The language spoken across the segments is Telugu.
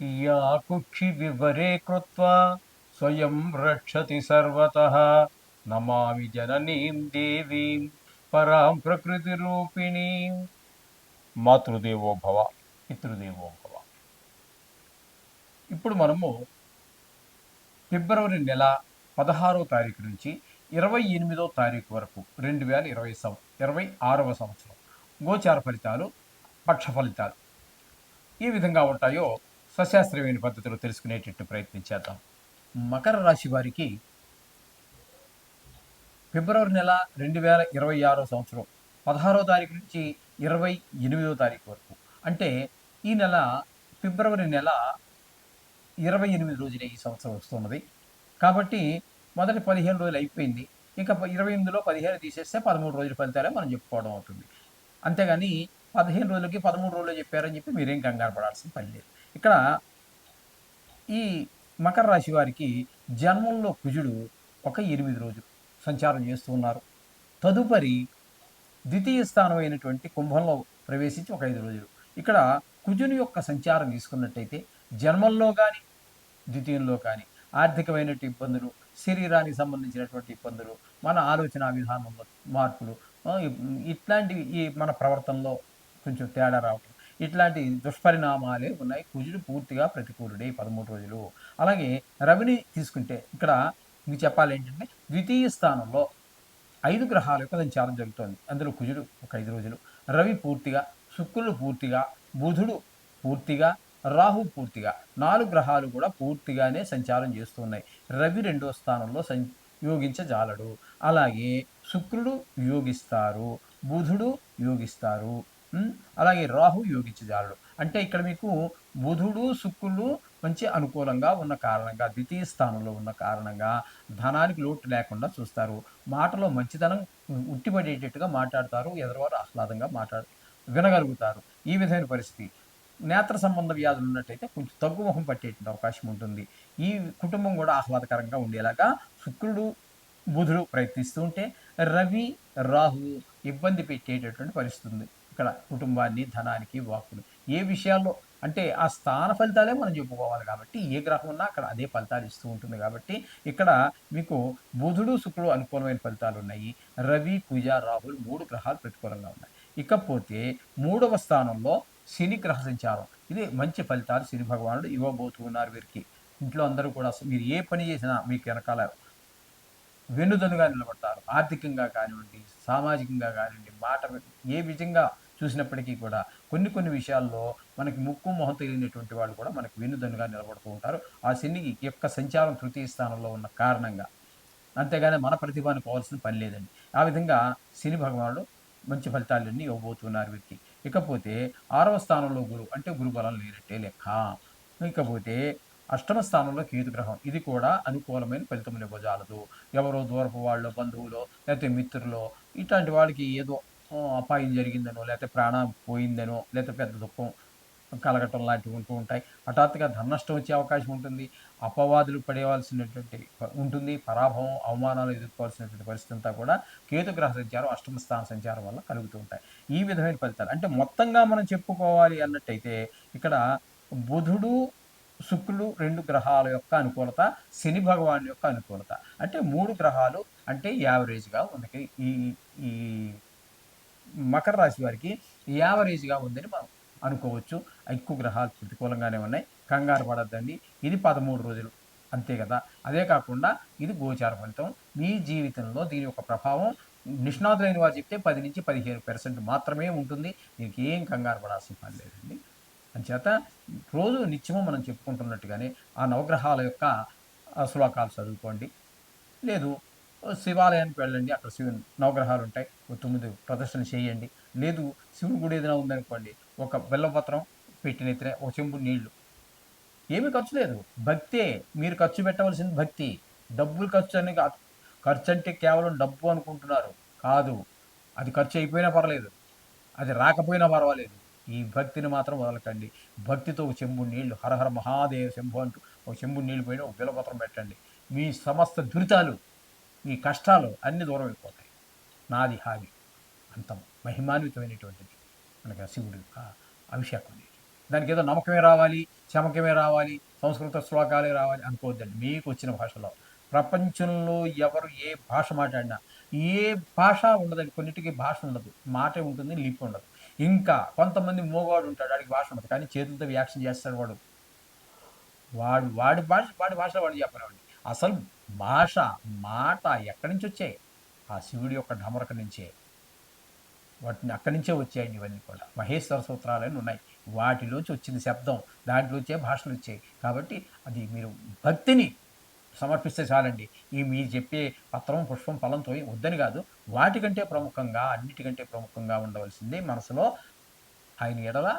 या कुक्षिविवरे कृत्वा स्वयं रक्षति सर्वतः नमामि जननीं देवीं परां प्रकृतिरूपिणीं మాతృదేవో భవ పితృదేవో భవ. ఇప్పుడు మనము ఫిబ్రవరి నెల 16వ తారీఖు నుంచి 28వ తారీఖు వరకు 2026వ సంవత్సరం గోచార ఫలితాలు, పక్ష ఫలితాలు ఏ విధంగా ఉంటాయో సశాస్త్రీయమైన పద్ధతిలో తెలుసుకునేటట్టు ప్రయత్నించేద్దాం. మకర రాశి వారికి ఫిబ్రవరి నెల 2026 సంవత్సరం 16వ తారీఖు నుంచి 28వ తారీఖు వరకు, అంటే ఈ నెల ఫిబ్రవరి నెల 28 రోజులే ఈ సంవత్సరం వస్తున్నది. కాబట్టి మొదటి 15 రోజులు అయిపోయింది. ఇంకా 28లో 15 తీసేస్తే 13 రోజుల ఫలితాలే మనం చెప్పుకోవడం అవుతుంది. అంతేగాని 15 రోజులకి 13 రోజులు చెప్పారని చెప్పి మీరేం కంగారు పడాల్సిన పని లేదు. ఇక్కడ ఈ మకర రాశి వారికి జన్మంలో కుజుడు ఒక 8 రోజులు సంచారం చేస్తూ ఉన్నారు. తదుపరి ద్వితీయ స్థానం అయినటువంటి కుంభంలో ప్రవేశించి ఒక 5 రోజులు. ఇక్కడ కుజుని యొక్క సంచారం తీసుకున్నట్టయితే జన్మంలో కానీ ద్వితీయంలో కానీ ఆర్థికమైనటువంటి ఇబ్బందులు, శరీరానికి సంబంధించినటువంటి ఇబ్బందులు, మన ఆలోచన విధానంలో మార్పులు, ఇట్లాంటివి ఈ మన ప్రవర్తనలో కొంచెం తేడా రావటం, ఇట్లాంటి దుష్పరిణామాలే ఉన్నాయి. కుజుడు పూర్తిగా ప్రతికూలుడే 13 రోజులు. అలాగే రవిని తీసుకుంటే ఇక్కడ మీకు చెప్పాలి ఏంటంటే ద్వితీయ స్థానంలో 5 గ్రహాల యొక్క సంచారం జరుగుతోంది. అందులో కుజుడు ఒక 5 రోజులు, రవి పూర్తిగా, శుక్రుడు పూర్తిగా, బుధుడు పూర్తిగా, రాహు పూర్తిగా, 4 గ్రహాలు కూడా పూర్తిగానే సంచారం చేస్తున్నాయి. రవి 2వ స్థానంలో యోగించజాలడు. అలాగే శుక్రుడు యోగిస్తారు, బుధుడు యోగిస్తారు, అలాగే రాహు యోగించజాలడు. అంటే ఇక్కడ మీకు బుధుడు, శుక్రుడు మంచి అనుకూలంగా ఉన్న కారణంగా, ద్వితీయ స్థానంలో ఉన్న కారణంగా ధనానికి లోటు లేకుండా చూస్తారు. మాటలో మంచితనం ఉట్టిపడేటట్టుగా మాట్లాడతారు, ఎదురువారు ఆహ్లాదంగా వినగలుగుతారు. ఈ విధమైన పరిస్థితి. నేత్ర సంబంధ వ్యాధులు ఉన్నట్టయితే కొంచెం తగ్గుముఖం పట్టేటువంటి అవకాశం ఉంటుంది. ఈ కుటుంబం కూడా ఆహ్లాదకరంగా ఉండేలాగా శుక్రుడు, బుధుడు ప్రయత్నిస్తూ ఉంటే రవి, రాహు ఇబ్బంది పెట్టేటటువంటి పరిస్థితి ఉంది. ఇక్కడ కుటుంబాన్ని, ధనానికి, వాక్కులు ఏ విషయాల్లో అంటే ఆ స్థాన ఫలితాలే మనం చెప్పుకోవాలి కాబట్టి ఏ గ్రహం ఉన్నా అక్కడ అదే ఫలితాలు ఇస్తూ ఉంటుంది. కాబట్టి ఇక్కడ మీకు బుధుడు, శుక్రుడు అనుకూలమైన ఫలితాలు ఉన్నాయి. రవి, కుజ, రాహులు 3 గ్రహాలు ప్రతికూలంగా ఉన్నాయి. ఇకపోతే 3వ స్థానంలో శని గ్రహ సంచారం. ఇది మంచి ఫలితాలు శని భగవానుడు ఇవ్వబోతూ ఉన్నారు వీరికి. ఇంట్లో అందరూ కూడా మీరు ఏ పని చేసినా మీకు వెనకాల వెన్నుదన్నుగా నిలబడతారు. ఆర్థికంగా కానివ్వండి, సామాజికంగా కానివ్వండి, మాట ఏ విధంగా చూసినప్పటికీ కూడా కొన్ని విషయాల్లో మనకి ముక్కు మొహం తెలియనటువంటి వాళ్ళు కూడా మనకి వెన్నుదన్నుగా నిలబడుతూ ఉంటారు. ఆ శని యొక్క సంచారం తృతీయ స్థానంలో ఉన్న కారణంగా. అంతేగాని మన ప్రతిభ అనుకోవాల్సిన పని లేదండి. ఆ విధంగా శని భగవానుడు మంచి ఫలితాలన్నీ ఇవ్వబోతున్నారు వీరికి. ఇకపోతే 6వ స్థానంలో గురువు, అంటే గురుబలం లేనట్టే లెక్క. ఇకపోతే అష్టమ స్థానంలో కేతు గ్రహం. ఇది కూడా అనుకూలమైన ఫలితములు ఇవ్వజాలదు. ఎవరో దూరపు వాళ్ళు, బంధువులో, లేకపోతే మిత్రులో ఇట్లాంటి వాళ్ళకి ఏదో అపాయం జరిగిందనో, లేకపోతే ప్రాణం పోయిందనో, లేకపోతే పెద్ద దుఃఖం కలగటం లాంటివి ఉంటూ ఉంటాయి. హఠాత్తుగా ధననష్టం వచ్చే అవకాశం ఉంటుంది. అపవాదులు పడేవాల్సినటువంటి ఉంటుంది. పరాభవం, అవమానాలు ఎదుర్కోవాల్సినటువంటి పరిస్థితి అంతా కూడా కేతుగ్రహ సంచారం, అష్టమ స్థాన సంచారం వల్ల కలుగుతూ ఉంటాయి. ఈ విధమైన ఫలితాలు అంటే మొత్తంగా మనం చెప్పుకోవాలి అన్నట్టయితే ఇక్కడ బుధుడు, శుక్రుడు 2 గ్రహాల యొక్క అనుకూలత, శని భగవాన్ యొక్క అనుకూలత, అంటే 3 గ్రహాలు అంటే యావరేజ్గా ఉంది. ఈ ఈ మకర రాశి వారికి యావరేజ్గా ఉందని మనం అనుకోవచ్చు. ఎక్కువ గ్రహాలు ప్రతికూలంగానే ఉన్నాయి. కంగారు పడద్దండి. ఇది 13 రోజులు అంతే కదా. అదే కాకుండా ఇది గోచార ఫలితం. మీ జీవితంలో దీని యొక్క ప్రభావం నిష్ణాతులైన వారు చెప్తే 10-15% మాత్రమే ఉంటుంది. దీనికి ఏం కంగారు పడాల్సిన పని లేదండి. అంచేత రోజు నిత్యము మనం చెప్పుకుంటున్నట్టుగానే ఆ నవగ్రహాల యొక్క శ్లోకాలు చదువుకోండి. లేదు శివాలయానికి వెళ్ళండి, అక్కడ నవగ్రహాలు ఉంటాయి, 9 ప్రదర్శన చేయండి. లేదు శివుని గుడి ఏదైనా ఉందనుకోండి, ఒక బెల్లపత్రం పెట్టినెత్తిన ఒక చెంబు నీళ్లు, ఏమీ ఖర్చు లేదు. భక్తే. మీరు ఖర్చు పెట్టవలసింది భక్తి. డబ్బులు ఖర్చు అని కాదు. ఖర్చు అంటే కేవలం డబ్బు అనుకుంటున్నారు, కాదు. అది ఖర్చు అయిపోయినా పర్లేదు, అది రాకపోయినా పర్వాలేదు. ఈ భక్తిని మాత్రం వదలకండి. భక్తితో ఒక చెంబు నీళ్లు, హరహర మహాదేవ శంభు అంటూ ఒక చెంబు నీళ్లు పోయిన ఒక బిలపత్రం పెట్టండి. మీ సమస్త దురితాలు, మీ కష్టాలు అన్ని దూరం అయిపోతాయి. నాది హావి అంతం మహిమాన్వితమైనటువంటిది మనకి శివుడు అభిషేకం. దానికి ఏదో నమ్మకమే రావాలి, చమకమే రావాలి, సంస్కృత శ్లోకాలే రావాలి అనుకోవద్దండి. మీకు వచ్చిన భాషలో. ప్రపంచంలో ఎవరు ఏ భాష మాట్లాడినా, ఏ భాష ఉండదండి. కొన్నిటికి భాష ఉండదు. మాటే ఉంటుంది, లిపి ఉండదు. ఇంకా కొంతమంది మోగవాడు ఉంటాడు. ఆడికి భాష ఉండదు. కానీ చేతులతో యాక్షన్ చేస్తాడు వాడు. వాడి భాషలో వాడు చెప్పనివ్వండి. అసలు భాష, మాట ఎక్కడి నుంచొచ్చాయి? ఆ శివుడి యొక్క ఢమరక నుంచే. వాటిని అక్కడి నుంచే వచ్చాయండి ఇవన్నీ కూడా. మహేశ్వర సూత్రాలని ఉన్నాయి. వాటిలోంచి వచ్చింది శబ్దం. దాంట్లోంచే భాషలొచ్చాయి. కాబట్టి అది మీరు భక్తిని సమర్పిస్తే చాలండి. ఈ మీరు చెప్పే పత్రం, పుష్పం, ఫలంతో వద్దని కాదు. వాటికంటే ప్రముఖంగా, అన్నిటికంటే ప్రముఖంగా ఉండవలసింది మనసులో ఆయన ఎడల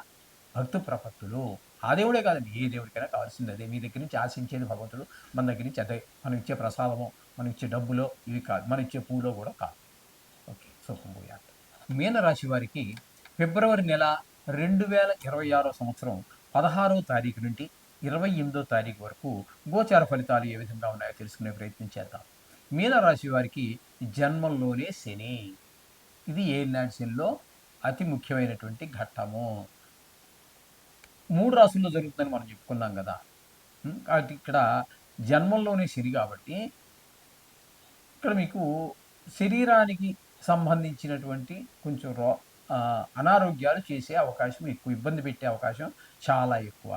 భక్తి ప్రపత్తులు. ఆ దేవుడే కాదండి. ఏ దేవుడికైనా కావాల్సింది అదే. మీ దగ్గర నుంచి ఆశించేది భగవంతుడు. మన దగ్గర నుంచి అదే. మనం ఇచ్చే ప్రసాదమో, మనం ఇచ్చే డబ్బులో ఇవి కాదు. మనం ఇచ్చే పూలో కూడా కాదు. ఓకే. శుభం భూయాత్. మీనరాశి వారికి ఫిబ్రవరి నెల 2026 సంవత్సరం 16వ తారీఖు నుండి 28వ తారీఖు వరకు గోచార ఫలితాలు ఏ విధంగా ఉన్నాయో తెలుసుకునే ప్రయత్నం చేద్దాం. మీనరాశి వారికి జన్మంలోనే శని. ఇది ఏలినాటి శనిలో అతి ముఖ్యమైనటువంటి ఘట్టము. 3 రాసుల్లో జరుగుతుందని మనం చెప్పుకున్నాం కదా! కాబట్టి ఇక్కడ జన్మంలోనే శని కాబట్టి ఇక్కడ మీకు శరీరానికి సంబంధించినటువంటి కొంచెం అనారోగ్యాలు చేసే అవకాశం ఎక్కువ. ఇబ్బంది పెట్టే అవకాశం చాలా ఎక్కువ.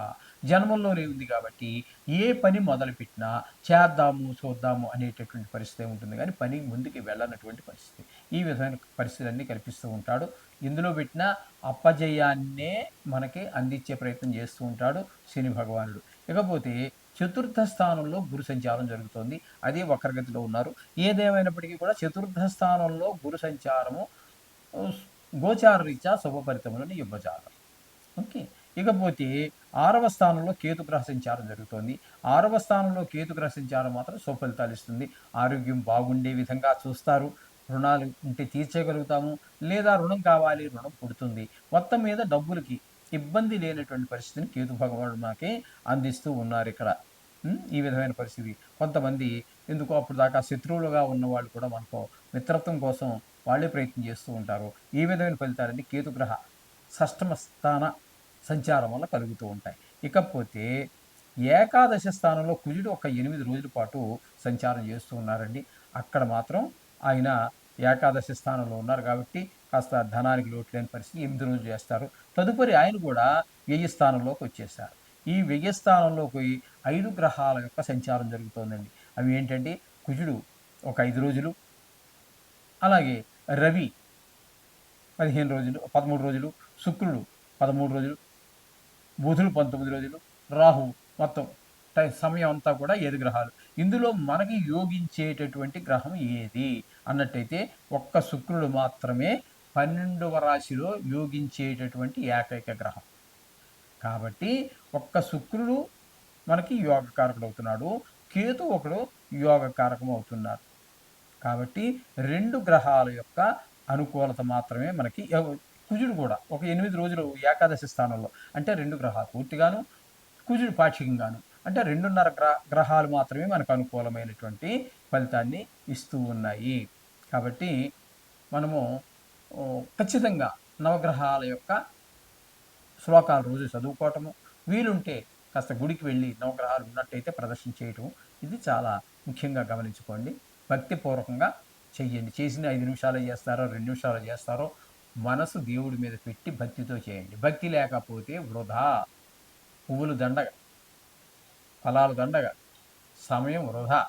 జన్మంలోనే ఉంది కాబట్టి ఏ పని మొదలుపెట్టినా చేద్దాము, చూద్దాము అనేటటువంటి పరిస్థితి ఉంటుంది గానీ పని ముందుకు వెళ్ళనటువంటి పరిస్థితి. ఈ విధమైన పరిస్థితులన్నీ కల్పిస్తూ ఉంటాడు. ఇందులో పెట్టిన అపజయాన్నే మనకి అందించే ప్రయత్నం చేస్తూ ఉంటాడు శని భగవానుడు. ఇకపోతే చతుర్థ స్థానంలో గురు సంచారం జరుగుతోంది. అదే వక్రగతిలో ఉన్నారు. ఏదేమైనప్పటికీ కూడా చతుర్థ స్థానంలో గురు సంచారము గోచార రీత్యా శుభ ఫలితములను ఇవ్వజాలరు. ఓకే. ఇకపోతే 6వ స్థానంలో కేతుగ్రహ సంచారం జరుగుతోంది. 6వ స్థానంలో కేతుగ్రహ సంచారం మాత్రం శుభ ఫలితాలు ఇస్తుంది. ఆరోగ్యం బాగుండే విధంగా చూస్తారు. రుణాలు ఉంటే తీర్చేయగలుగుతాము. లేదా రుణం కావాలి, రుణం పుడుతుంది. మొత్తం మీద డబ్బులకి ఇబ్బంది లేనటువంటి పరిస్థితిని కేతు భగవానుడు మనకి అందిస్తూ ఉన్నారు ఇక్కడ. ఈ విధమైన పరిస్థితి. కొంతమంది ఎందుకో అప్పుడు దాకా శత్రువులుగా ఉన్నవాళ్ళు కూడా మనకు మిత్రత్వం కోసం వాళ్ళే ప్రయత్నం చేస్తూ ఉంటారు. ఈ విధమైన ఫలితాలన్నీ కేతుగ్రహ షష్టమ స్థాన సంచారం వల్ల కలుగుతూ ఉంటాయి. ఇకపోతే ఏకాదశ స్థానంలో కుజుడు ఒక 8 రోజుల పాటు సంచారం చేస్తూ ఉన్నారండి. అక్కడ మాత్రం ఆయన ఏకాదశి స్థానంలో ఉన్నారు కాబట్టి కాస్త ధనానికి లోటు లేని పరిస్థితి 8 రోజులు చేస్తారు. తదుపరి ఆయన కూడా వ్యయ స్థానంలోకి వచ్చేసారు. ఈ వ్యయ స్థానంలోకి 5 గ్రహాల యొక్క సంచారం జరుగుతోందండి. అవి ఏంటంటే కుజుడు ఒక 5 రోజులు, అలాగే రవి 15 రోజులు, 13 రోజులు, శుక్రుడు 13 రోజులు, బుధుడు 19 రోజులు, రాహు మొత్తం సమయం అంతా కూడా 7 గ్రహాలు. ఇందులో మనకి యోగించేటటువంటి గ్రహం ఏది అన్నట్టయితే ఒక్క శుక్రుడు మాత్రమే 12వ రాశిలో యోగించేటటువంటి ఏకైక గ్రహం. కాబట్టి ఒక్క శుక్రుడు మనకి యోగకారకుడు అవుతున్నాడు. కేతు ఒకడు యోగకారకం అవుతున్నారు. కాబట్టి 2 గ్రహాల యొక్క అనుకూలత మాత్రమే మనకి. కుజుడు కూడా ఒక 8 రోజులు ఏకాదశి స్థానంలో అంటే 2 గ్రహాలు పూర్తిగాను, కుజుడు పాక్షికంగాను అంటే 2.5 గ్రహాలు మాత్రమే మనకు అనుకూలమైనటువంటి ఫలితాన్ని ఇస్తూ ఉన్నాయి. కాబట్టి మనము ఖచ్చితంగా నవగ్రహాల యొక్క శ్లోకాలు రోజు చదువుకోవటము, వీలుంటే కాస్త గుడికి వెళ్ళి నవగ్రహాలు ఉన్నట్టయితే ప్రదర్శన చేయటం ఇది చాలా ముఖ్యంగా గమనించుకోండి. భక్తిపూర్వకంగా చెయ్యండి. చేసిన 5 నిమిషాలు చేస్తారో 2 నిమిషాలు చేస్తారో మనసు దేవుడి మీద పెట్టి భక్తితో చేయండి. భక్తి లేకపోతే వృధా. పువ్వులు దండగ, ఫలాలు దండగ, సమయం వృధా.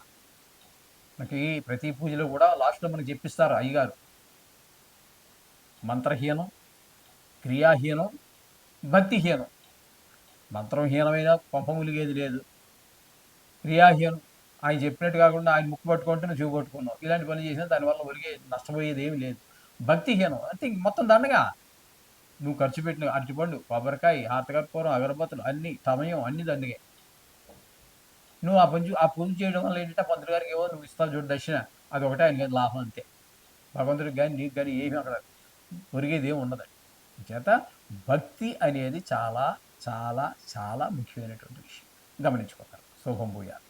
మనకి ప్రతి పూజలో కూడా లాస్ట్లో మనకి చెప్పిస్తారు అయ్యగారు. మంత్రహీనం, క్రియాహీనం, భక్తిహీనం. మంత్రంహీనమైన పంప ములిగేది లేదు. క్రియాహీనం, ఆయన చెప్పినట్టు కాకుండా ఆయన ముక్కు పట్టుకుంటే నువ్వు చెవి పట్టుకున్నావు. ఇలాంటి పనులు చేసినా దానివల్ల ఒరిగే నష్టపోయేది ఏమి లేదు. భక్తిహీనం అంటే మొత్తం దండగా. నువ్వు ఖర్చు పెట్టిన అరటిపండు, కొబ్బరికాయ, హారతకర్పూరం, అగరబత్తులు అన్నీ సమయం అన్నీ దండగే. నువ్వు ఆ పూజ చేయడం వల్ల ఏంటంటే పంతులు గారికి ఏవో నువ్వు ఇస్తావు చూడు దక్షిణ, అది ఒకటే ఆయనకి లాభం అంతే. భగవంతుడికి కానీ నీకు కానీ ఏమీ అక్కడ ఒరిగేది ఏమి ఉండదండి. చేత భక్తి అనేది చాలా చాలా చాలా ముఖ్యమైనటువంటి విషయం. గమనించుకోగలరు. శుభం భూయాత్.